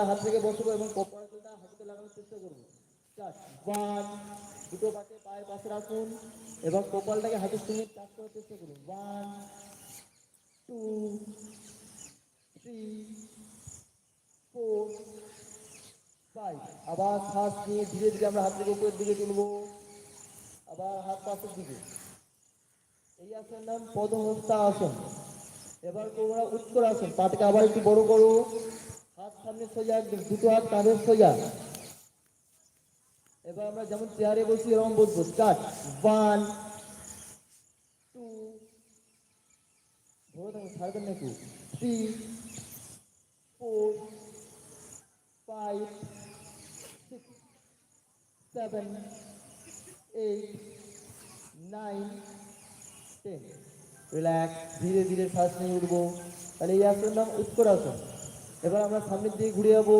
হাত থেকে বসবো এবং কপালটা হাতে লাগানোর চেষ্টা করবো। ওয়ান, দুটো পাশে পায়ের পাশে রাখুন এবং কপালটাকে হাতের সঙ্গে টাচ করার চেষ্টা করুন। One, two, three, four, five. আবার শ্বাস নিয়ে ধীরে ধীরে আমরা হাত থেকে উপরের দিকে তুলবো, আবার হাত পাশের দিকে। এই আসনের নাম পদ্মহস্তা আসন। এবার করবো না উত্তর আসন। পাটাকে আবার একটু বড় করো, হাত সামনে সোজা, একদম দুটো হাত কাঁধের সোজা। এবার আমরা যেমন চেয়ারে বসি এরকম বসবো। স্টার্ট। ওয়ান, টু, ধরে থাকুন, ছাড়বেন নাকি? Three, four, five, six, seven, eight, nine, 10। Relax, ধীরে ধীরে শ্বাস নিয়ে উঠবো। তাহলে এই আসনের নাম উত্তরাসন। এবার আমরা সামনের দিকে ঘুরে যাবো।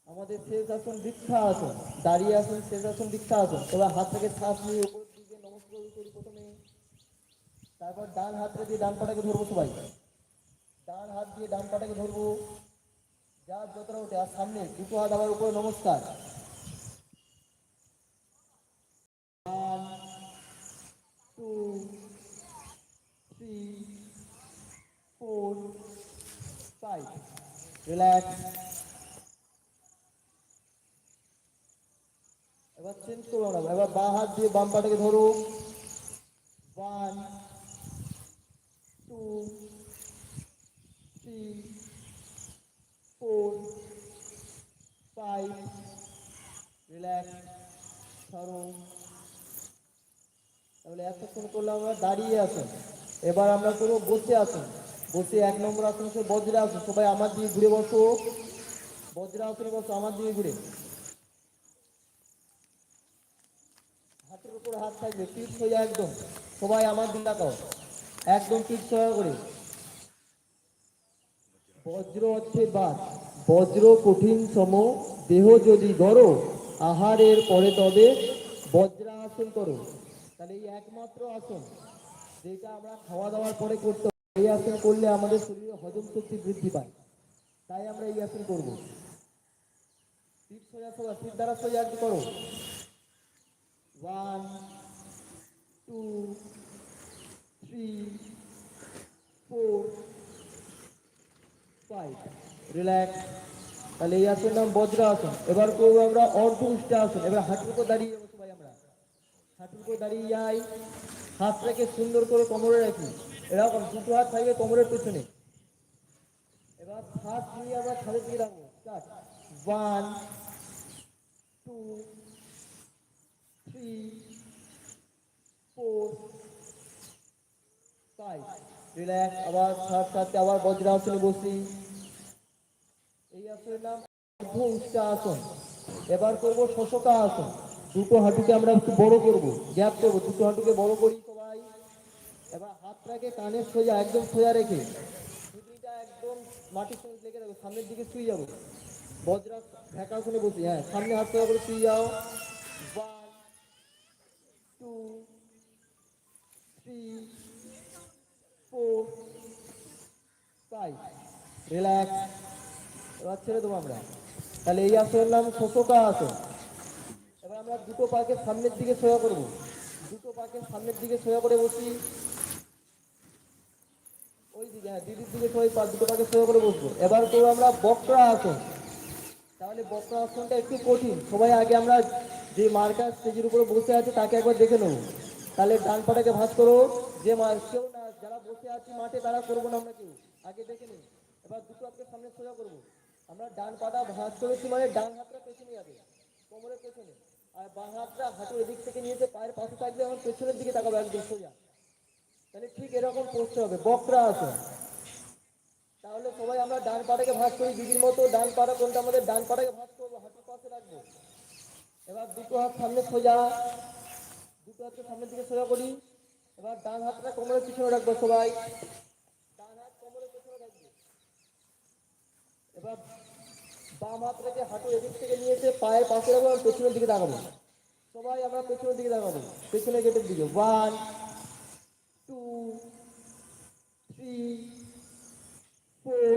আমাদের শেষ আসন দীক্ষা আসন। দাঁড়িয়ে আসন শেষ আসন দীক্ষা আসন। এবার হাত থেকে শ্বাস নিয়ে উপরের দিকে নমস্কার করি প্রথমে। তারপর ডান হাতটা দিয়ে ডান পাটাকে ধরবো সবাই। ডান হাত দিয়ে ডান পাটাকে ধরবো, যার যতটা ওঠে। আর সামনে দুটো হাত আবার উপরে নমস্কার। One, two, three, four, five. Relax. এবার চেঞ্জ করবো না, এবার বাঁ হাত দিয়ে বাম পাটাকে ধরো। One, two, three, four, five. Relax, ছাড়ো। তাহলে এতক্ষণ করলাম আমরা দাঁড়িয়ে আসুন। এবার আমরা করবো বসে আসুন। বসে 1 নম্বর আসন হচ্ছে বজ্রাসন। সবাই আমার দিকে ঘুরে বসো। বজ্রাসনে বসো আমার দিকে ঘুরে। হাতের উপর হাত থাকবে, পিঠ সোজা একদম। সবাই আমার দিকে তাকাও, একদম পিঠ সোজা করে। বজ্র অর্থে বাদ, বজ্র কঠিন সম, দেহ যদি গড়, আহারের পরে তবে বজ্রাসন করো। তাহলে এই একমাত্র আসন যেটা আমরা খাওয়া দাওয়ার পরে করতে হবে। এই আসন করলে আমাদের শরীরে হজম শক্তি বৃদ্ধি পায়, তাই আমরা এই আসন করবো। পিঠ সোজা সোজা, পিঠ দ্বারা সোজা একটু করো। One, two, three, four, five. Relax. তাহলে এই আসনের নাম বজ্র আসন। এবার করবো আমরা অর্ধ উষ্ট্রাসন। এবার হাঁটুর উপর দাঁড়িয়ে যাবো সবাই আমরা। হাঁটুর উপর দাঁড়িয়ে যাই, হাতটাকে সুন্দর করে কোমরে রাখি। এরকম দুটো হাত থাকবে কোমরের পেছনে। এবার শ্বাস নিয়ে আমরা ছাদের দিকে রাখবো। Start. One, two, three, four, five. Relax. আবার ছাদ ছাড়তে আবার বজ্রাসনে বসি। এই আসনের নাম অর্ধ উষ্ট্রাসন। এবার করবো শশকা আসন। দুটো হাঁটুকে আমরা একটু বড় করবো, গ্যাপ করবো, দুটো হাঁটুকে বড় করি সবাই। এবার হাতটাকে কানের সোজা, একদম সোজা রেখে ছুটিটা একদম মাটির সঙ্গে লেগে রাখবো, সামনের দিকে শুয়ে যাবো। বজ্রা ঢাকাসনে বসি। হ্যাঁ, সামনে হাত সোজা করে শুয়ে যাও। One, two, three, four, five. Relax. এবার ছেড়ে দেবো আমরা। তাহলে এই আসনের নাম শশকা আসন। এবার আমরা দুটো পাকে সামনের দিকে সোজা করবো। দুটো পাকে সামনের দিকে সোজা করে বসি। ওই দিকে, হ্যাঁ, দিদির দিকে সবাই দুটো পাকে সোজা করে বসবো। এবার করবো আমরা বক্রা আসন। তাহলে বক্রা আসনটা একটু কঠিন। সবাই আগে আমরা যে মার্কার স্টেজের উপরে বসে আছে তাকে একবার দেখে নেবো। তাহলে ডান পাটাকে ভাঁজ করো। যে কেউ না, যারা বসে আছি মাঠে তারা করবো না আমরা কেউ, আগে দেখে নেই। এবার দুটো হাতকে সামনে সোজা করবো। আমরা ডান পাটা ভাঁজ করেছি মানে ডান হাতটা পেছনে যাবে, কোমরের পেছনে। আর বাঁ হাতটা হাঁটুর এদিক থেকে নিয়ে যে পায়ের পাশে থাকবে, আমার পেছনের দিকে তাকাবো একদম সোজা। তাহলে ঠিক এরকম করতে হবে বক্রা আসন। তাহলে সবাই আমরা ডান পাটাকে ভাঁজ করি দিদির মতো। ডান পাটা কোনটা আমাদের? ডান পাটাকে ভাঁজ করবো, হাঁটুর পাশে রাখবো। এবার দুটো হাত সামনে সোজা, দুটো হাতকে সামনের দিকে সোজা করি। এবার ডান হাতটা কোমরের পিছনে রাখবো সবাই। ডান হাত কোমরের পেছনে রাখবো। এবার বাম হাত রেখে হাঁটু এদিক থেকে নিয়েছে পায়ের পাশে রাখবো, আর পেছনের দিকে তাকাবো। সবাই আমরা পেছনের দিকে তাকাবো, পেছনে গেটের দিকে। One, two, three, four,